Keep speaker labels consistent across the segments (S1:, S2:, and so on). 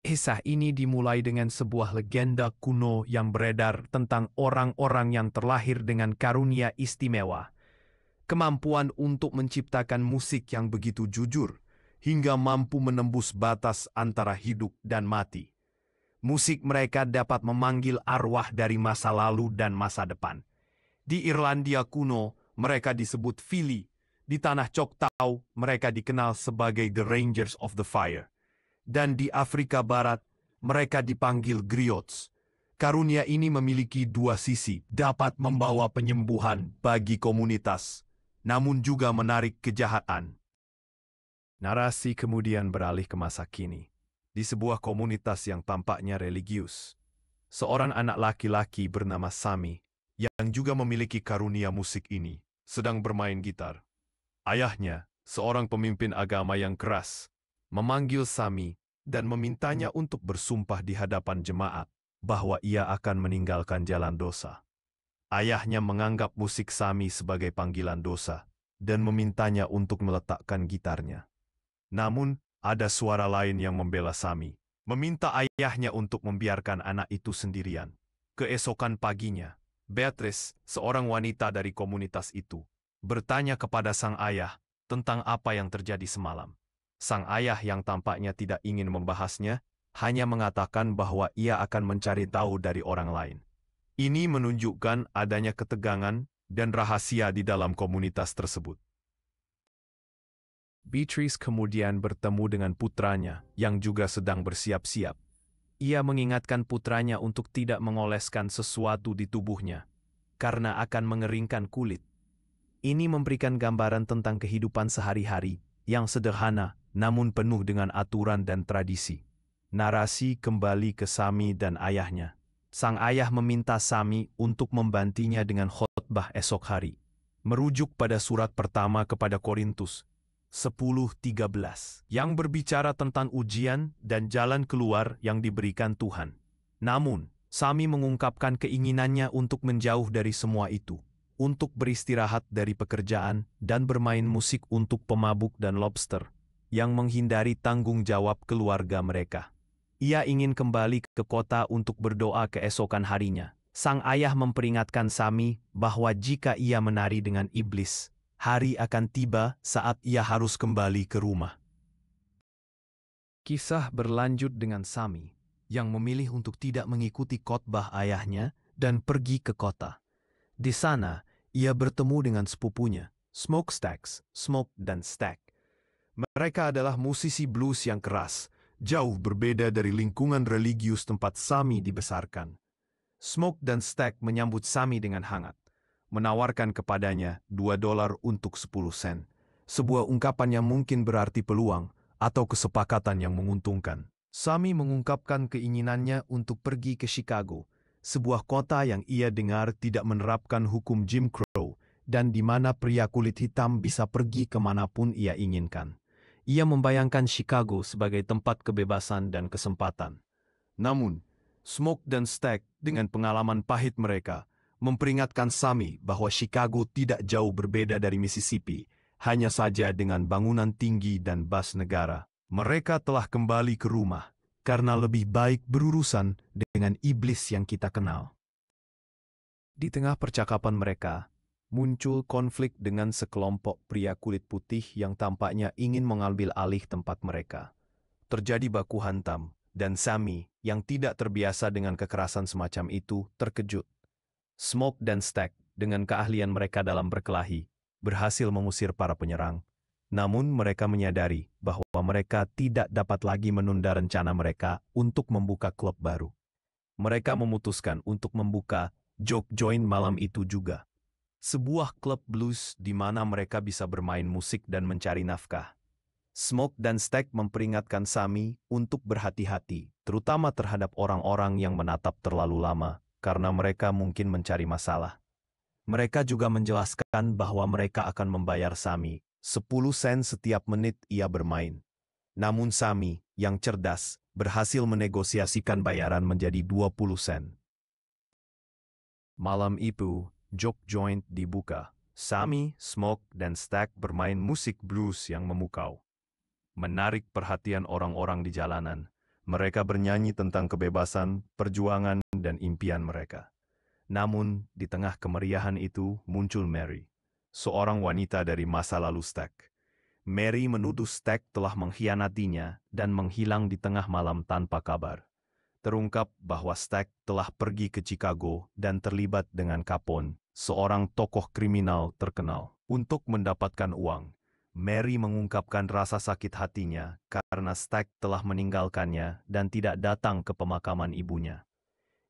S1: Kisah ini dimulai dengan sebuah legenda kuno yang beredar tentang orang-orang yang terlahir dengan karunia istimewa. Kemampuan untuk menciptakan musik yang begitu jujur, hingga mampu menembus batas antara hidup dan mati. Musik mereka dapat memanggil arwah dari masa lalu dan masa depan. Di Irlandia kuno, mereka disebut Fili. Di tanah Choctaw, mereka dikenal sebagai The Rangers of the Fire. Dan di Afrika Barat, mereka dipanggil griots. Karunia ini memiliki dua sisi, dapat membawa penyembuhan bagi komunitas, namun juga menarik kejahatan. Narasi kemudian beralih ke masa kini. Di sebuah komunitas yang tampaknya religius, seorang anak laki-laki bernama Sami, yang juga memiliki karunia musik ini, sedang bermain gitar. Ayahnya, seorang pemimpin agama yang keras, memanggil Sami dan memintanya untuk bersumpah di hadapan jemaat bahwa ia akan meninggalkan jalan dosa. Ayahnya menganggap musik Sami sebagai panggilan dosa dan memintanya untuk meletakkan gitarnya. Namun, ada suara lain yang membela Sami, meminta ayahnya untuk membiarkan anak itu sendirian. Keesokan paginya, Beatrice, seorang wanita dari komunitas itu, bertanya kepada sang ayah tentang apa yang terjadi semalam. Sang ayah yang tampaknya tidak ingin membahasnya, hanya mengatakan bahwa ia akan mencari tahu dari orang lain. Ini menunjukkan adanya ketegangan dan rahasia di dalam komunitas tersebut. Beatrice kemudian bertemu dengan putranya yang juga sedang bersiap-siap. Ia mengingatkan putranya untuk tidak mengoleskan sesuatu di tubuhnya, karena akan mengeringkan kulit. Ini memberikan gambaran tentang kehidupan sehari-hari yang sederhana namun penuh dengan aturan dan tradisi. Narasi kembali ke Sami dan ayahnya. Sang ayah meminta Sami untuk membantinya dengan khotbah esok hari, merujuk pada surat pertama kepada Korintus 10:13 yang berbicara tentang ujian dan jalan keluar yang diberikan Tuhan. Namun, Sami mengungkapkan keinginannya untuk menjauh dari semua itu, untuk beristirahat dari pekerjaan dan bermain musik untuk pemabuk dan lobster, yang menghindari tanggung jawab keluarga mereka. Ia ingin kembali ke kota untuk berdoa keesokan harinya. Sang ayah memperingatkan Sami bahwa jika ia menari dengan iblis, hari akan tiba saat ia harus kembali ke rumah. Kisah berlanjut dengan Sami, yang memilih untuk tidak mengikuti khotbah ayahnya dan pergi ke kota. Di sana, ia bertemu dengan sepupunya, Smokestacks, Smoke dan Stack. Mereka adalah musisi blues yang keras, jauh berbeda dari lingkungan religius tempat Sami dibesarkan. Smoke dan Stack menyambut Sami dengan hangat, menawarkan kepadanya $2 untuk 10 sen, sebuah ungkapan yang mungkin berarti peluang atau kesepakatan yang menguntungkan. Sami mengungkapkan keinginannya untuk pergi ke Chicago, sebuah kota yang ia dengar tidak menerapkan hukum Jim Crow, dan di mana pria kulit hitam bisa pergi kemanapun ia inginkan. Ia membayangkan Chicago sebagai tempat kebebasan dan kesempatan. Namun, Smoke dan Stack dengan pengalaman pahit mereka, memperingatkan Sami bahwa Chicago tidak jauh berbeda dari Mississippi, hanya saja dengan bangunan tinggi dan bas negara. Mereka telah kembali ke rumah, karena lebih baik berurusan dengan iblis yang kita kenal. Di tengah percakapan mereka, muncul konflik dengan sekelompok pria kulit putih yang tampaknya ingin mengambil alih tempat mereka. Terjadi baku hantam, dan Sami, yang tidak terbiasa dengan kekerasan semacam itu, terkejut. Smoke dan Stack, dengan keahlian mereka dalam berkelahi, berhasil mengusir para penyerang. Namun mereka menyadari bahwa mereka tidak dapat lagi menunda rencana mereka untuk membuka klub baru. Mereka memutuskan untuk membuka Joke Joint malam itu juga. Sebuah klub blues di mana mereka bisa bermain musik dan mencari nafkah. Smoke dan Stack memperingatkan Sami untuk berhati-hati, terutama terhadap orang-orang yang menatap terlalu lama, karena mereka mungkin mencari masalah. Mereka juga menjelaskan bahwa mereka akan membayar Sami 10 sen setiap menit ia bermain. Namun Sami, yang cerdas, berhasil menegosiasikan bayaran menjadi 20 sen. Malam itu, Joke Joint dibuka. Sami, Smoke, dan Stack bermain musik blues yang memukau, menarik perhatian orang-orang di jalanan. Mereka bernyanyi tentang kebebasan, perjuangan, dan impian mereka. Namun, di tengah kemeriahan itu muncul Mary, seorang wanita dari masa lalu Stack. Mary menuduh Stack telah mengkhianatinya dan menghilang di tengah malam tanpa kabar. Terungkap bahwa Stack telah pergi ke Chicago dan terlibat dengan Capone, seorang tokoh kriminal terkenal. Untuk mendapatkan uang, Mary mengungkapkan rasa sakit hatinya karena Stack telah meninggalkannya dan tidak datang ke pemakaman ibunya.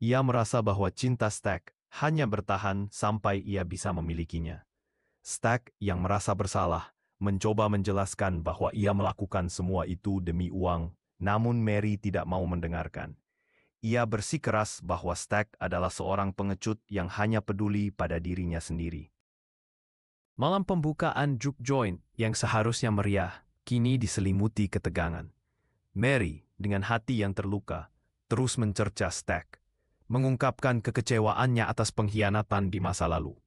S1: Ia merasa bahwa cinta Stack hanya bertahan sampai ia bisa memilikinya. Stack yang merasa bersalah mencoba menjelaskan bahwa ia melakukan semua itu demi uang, namun Mary tidak mau mendengarkan. Ia bersikeras bahwa Stack adalah seorang pengecut yang hanya peduli pada dirinya sendiri. Malam pembukaan juke joint yang seharusnya meriah, kini diselimuti ketegangan. Mary, dengan hati yang terluka, terus mencerca Stack, mengungkapkan kekecewaannya atas pengkhianatan di masa lalu.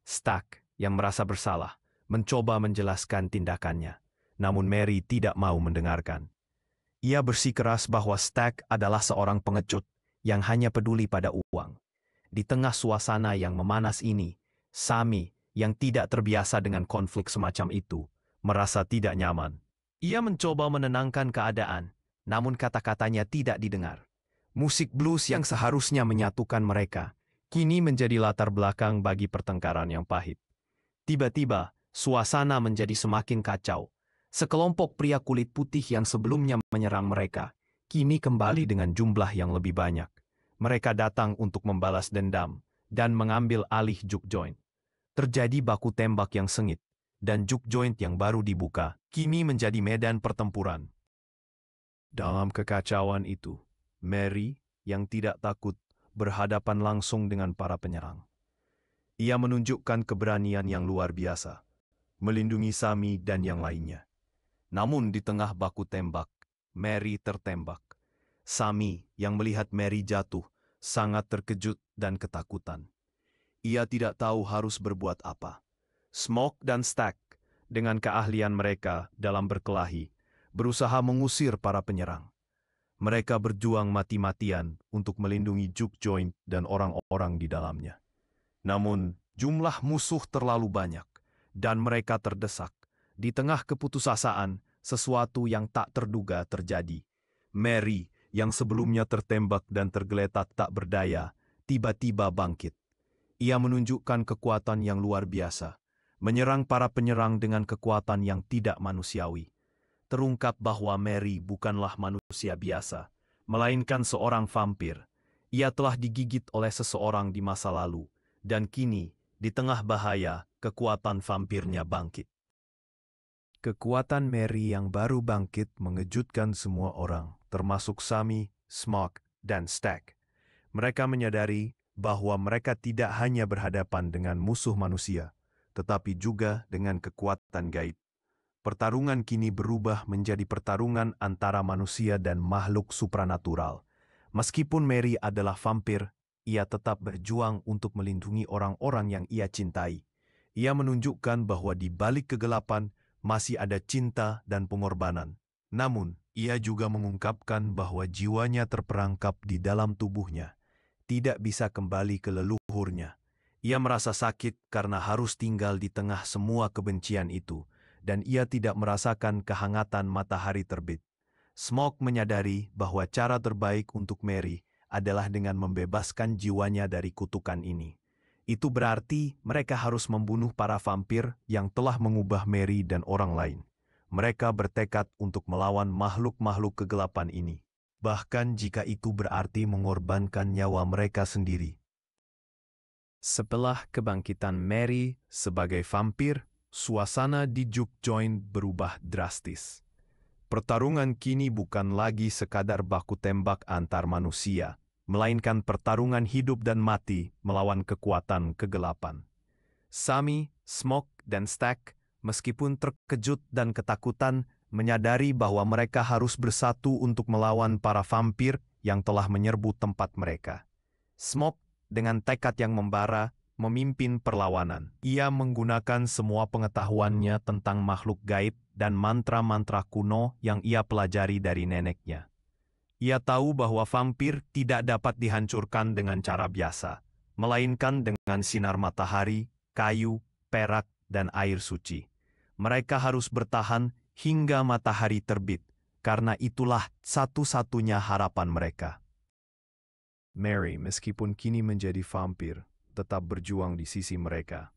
S1: Stack, yang merasa bersalah, mencoba menjelaskan tindakannya, namun Mary tidak mau mendengarkan. Ia bersikeras bahwa Stack adalah seorang pengecut yang hanya peduli pada uang. Di tengah suasana yang memanas ini, Sammy, yang tidak terbiasa dengan konflik semacam itu, merasa tidak nyaman. Ia mencoba menenangkan keadaan, namun kata-katanya tidak didengar. Musik blues yang seharusnya menyatukan mereka, kini menjadi latar belakang bagi pertengkaran yang pahit. Tiba-tiba, suasana menjadi semakin kacau. Sekelompok pria kulit putih yang sebelumnya menyerang mereka, kini kembali dengan jumlah yang lebih banyak. Mereka datang untuk membalas dendam dan mengambil alih juke joint. Terjadi baku tembak yang sengit, dan juke joint yang baru dibuka kini menjadi medan pertempuran. Dalam kekacauan itu, Mary, yang tidak takut, berhadapan langsung dengan para penyerang. Ia menunjukkan keberanian yang luar biasa, melindungi Sammy dan yang lainnya. Namun di tengah baku tembak, Mary tertembak. Sammy, yang melihat Mary jatuh, sangat terkejut dan ketakutan. Ia tidak tahu harus berbuat apa. Smoke dan Stack, dengan keahlian mereka dalam berkelahi, berusaha mengusir para penyerang. Mereka berjuang mati-matian untuk melindungi juke joint dan orang-orang di dalamnya. Namun, jumlah musuh terlalu banyak, dan mereka terdesak. Di tengah keputusasaan, sesuatu yang tak terduga terjadi. Mary, yang sebelumnya tertembak dan tergeletak tak berdaya, tiba-tiba bangkit. Ia menunjukkan kekuatan yang luar biasa, menyerang para penyerang dengan kekuatan yang tidak manusiawi. Terungkap bahwa Mary bukanlah manusia biasa, melainkan seorang vampir. Ia telah digigit oleh seseorang di masa lalu, dan kini, di tengah bahaya, kekuatan vampirnya bangkit. Kekuatan Mary yang baru bangkit mengejutkan semua orang, termasuk Sammy, Smoke, dan Stack. Mereka menyadari bahwa mereka tidak hanya berhadapan dengan musuh manusia, tetapi juga dengan kekuatan gaib. Pertarungan kini berubah menjadi pertarungan antara manusia dan makhluk supranatural. Meskipun Mary adalah vampir, ia tetap berjuang untuk melindungi orang-orang yang ia cintai. Ia menunjukkan bahwa di balik kegelapan masih ada cinta dan pengorbanan. Namun, ia juga mengungkapkan bahwa jiwanya terperangkap di dalam tubuhnya, tidak bisa kembali ke leluhurnya. Ia merasa sakit karena harus tinggal di tengah semua kebencian itu, dan ia tidak merasakan kehangatan matahari terbit. Smoke menyadari bahwa cara terbaik untuk Mary adalah dengan membebaskan jiwanya dari kutukan ini. Itu berarti mereka harus membunuh para vampir yang telah mengubah Mary dan orang lain. Mereka bertekad untuk melawan makhluk-makhluk kegelapan ini, bahkan jika itu berarti mengorbankan nyawa mereka sendiri. Setelah kebangkitan Mary sebagai vampir, suasana di juke joint berubah drastis. Pertarungan kini bukan lagi sekadar baku tembak antar manusia, melainkan pertarungan hidup dan mati melawan kekuatan kegelapan. Sammy, Smoke, dan Stack, meskipun terkejut dan ketakutan, menyadari bahwa mereka harus bersatu untuk melawan para vampir yang telah menyerbu tempat mereka. Smoke, dengan tekad yang membara, memimpin perlawanan. Ia menggunakan semua pengetahuannya tentang makhluk gaib dan mantra-mantra kuno yang ia pelajari dari neneknya. Ia tahu bahwa vampir tidak dapat dihancurkan dengan cara biasa, melainkan dengan sinar matahari, kayu, perak, dan air suci. Mereka harus bertahan hingga matahari terbit, karena itulah satu-satunya harapan mereka. Mary, meskipun kini menjadi vampir, tetap berjuang di sisi mereka.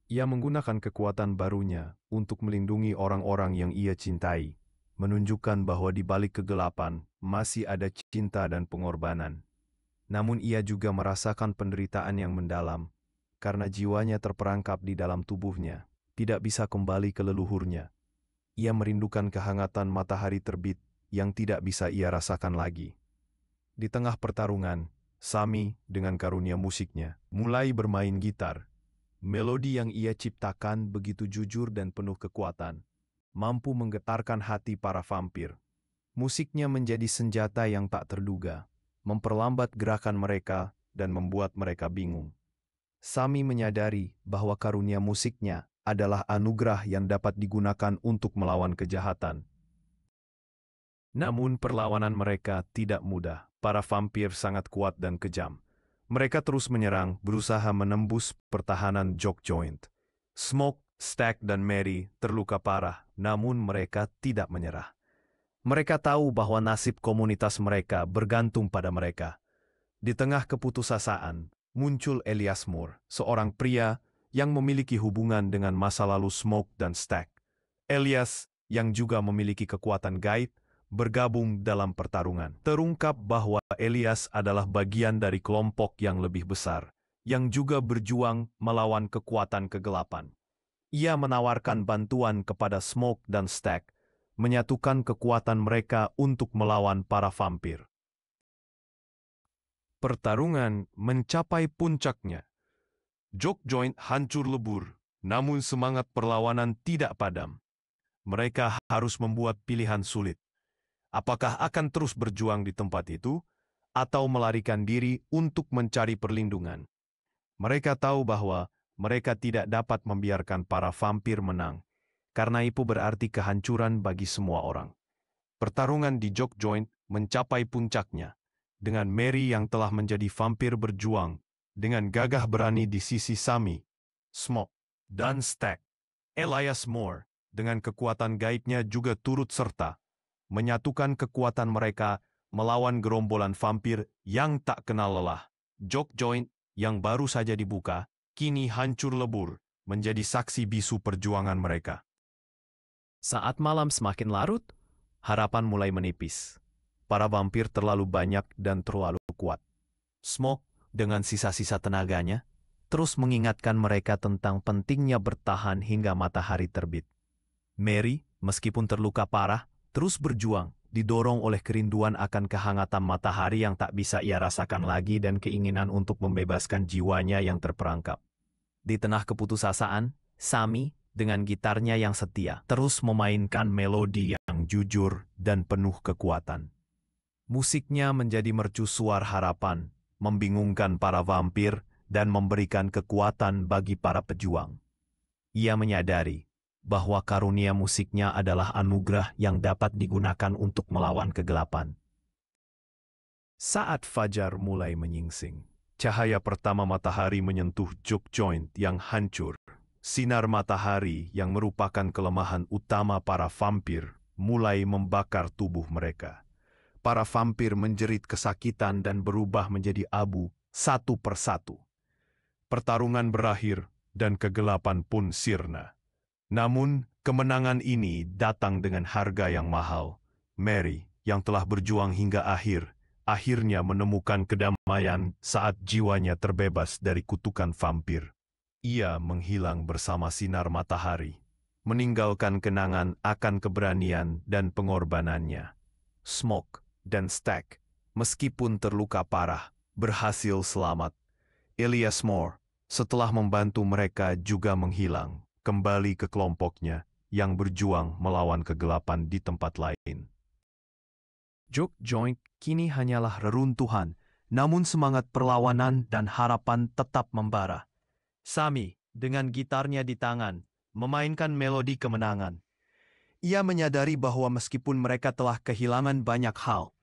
S1: Ia menggunakan kekuatan barunya untuk melindungi orang-orang yang ia cintai, menunjukkan bahwa di balik kegelapan masih ada cinta dan pengorbanan. Namun ia juga merasakan penderitaan yang mendalam, karena jiwanya terperangkap di dalam tubuhnya, tidak bisa kembali ke leluhurnya. Ia merindukan kehangatan matahari terbit yang tidak bisa ia rasakan lagi. Di tengah pertarungan, Sami dengan karunia musiknya mulai bermain gitar. Melodi yang ia ciptakan begitu jujur dan penuh kekuatan, mampu menggetarkan hati para vampir. Musiknya menjadi senjata yang tak terduga, memperlambat gerakan mereka dan membuat mereka bingung. Sami menyadari bahwa karunia musiknya adalah anugerah yang dapat digunakan untuk melawan kejahatan. Namun perlawanan mereka tidak mudah. Para vampir sangat kuat dan kejam. Mereka terus menyerang, berusaha menembus pertahanan Jock Joint. Smoke, Stack, dan Mary terluka parah, namun mereka tidak menyerah. Mereka tahu bahwa nasib komunitas mereka bergantung pada mereka. Di tengah keputusasaan, muncul Elias Moore, seorang pria yang memiliki hubungan dengan masa lalu Smoke dan Stack. Elias, yang juga memiliki kekuatan gaib, bergabung dalam pertarungan. Terungkap bahwa Elias adalah bagian dari kelompok yang lebih besar, yang juga berjuang melawan kekuatan kegelapan. Ia menawarkan bantuan kepada Smoke dan Stack, menyatukan kekuatan mereka untuk melawan para vampir. Pertarungan mencapai puncaknya. Jock Joint hancur lebur, namun semangat perlawanan tidak padam. Mereka harus membuat pilihan sulit. Apakah akan terus berjuang di tempat itu, atau melarikan diri untuk mencari perlindungan? Mereka tahu bahwa mereka tidak dapat membiarkan para vampir menang, karena itu berarti kehancuran bagi semua orang. Pertarungan di Jock Joint mencapai puncaknya, dengan Mary yang telah menjadi vampir berjuang, dengan gagah berani di sisi Sami, Smoke, dan Stack. Elias Moore, dengan kekuatan gaibnya juga turut serta, menyatukan kekuatan mereka melawan gerombolan vampir yang tak kenal lelah. Jock Joint yang baru saja dibuka, kini hancur lebur, menjadi saksi bisu perjuangan mereka. Saat malam semakin larut, harapan mulai menipis. Para vampir terlalu banyak dan terlalu kuat. Smoke, dengan sisa-sisa tenaganya, terus mengingatkan mereka tentang pentingnya bertahan hingga matahari terbit. Mary, meskipun terluka parah, terus berjuang, didorong oleh kerinduan akan kehangatan matahari yang tak bisa ia rasakan lagi dan keinginan untuk membebaskan jiwanya yang terperangkap. Di tengah keputusasaan, Sami, dengan gitarnya yang setia, terus memainkan melodi yang jujur dan penuh kekuatan. Musiknya menjadi mercusuar harapan, membingungkan para vampir, dan memberikan kekuatan bagi para pejuang. Ia menyadari bahwa karunia musiknya adalah anugerah yang dapat digunakan untuk melawan kegelapan. Saat fajar mulai menyingsing, cahaya pertama matahari menyentuh Jock Joint yang hancur. Sinar matahari yang merupakan kelemahan utama para vampir mulai membakar tubuh mereka. Para vampir menjerit kesakitan dan berubah menjadi abu satu persatu. Pertarungan berakhir dan kegelapan pun sirna. Namun, kemenangan ini datang dengan harga yang mahal. Mary, yang telah berjuang hingga akhir, akhirnya menemukan kedamaian saat jiwanya terbebas dari kutukan vampir. Ia menghilang bersama sinar matahari, meninggalkan kenangan akan keberanian dan pengorbanannya. Smoke dan Stack, meskipun terluka parah, berhasil selamat. Elias Moore, setelah membantu mereka juga menghilang, kembali ke kelompoknya yang berjuang melawan kegelapan di tempat lain. Jock Joint kini hanyalah reruntuhan, namun semangat perlawanan dan harapan tetap membara. Sami, dengan gitarnya di tangan, memainkan melodi kemenangan. Ia menyadari bahwa meskipun mereka telah kehilangan banyak hal,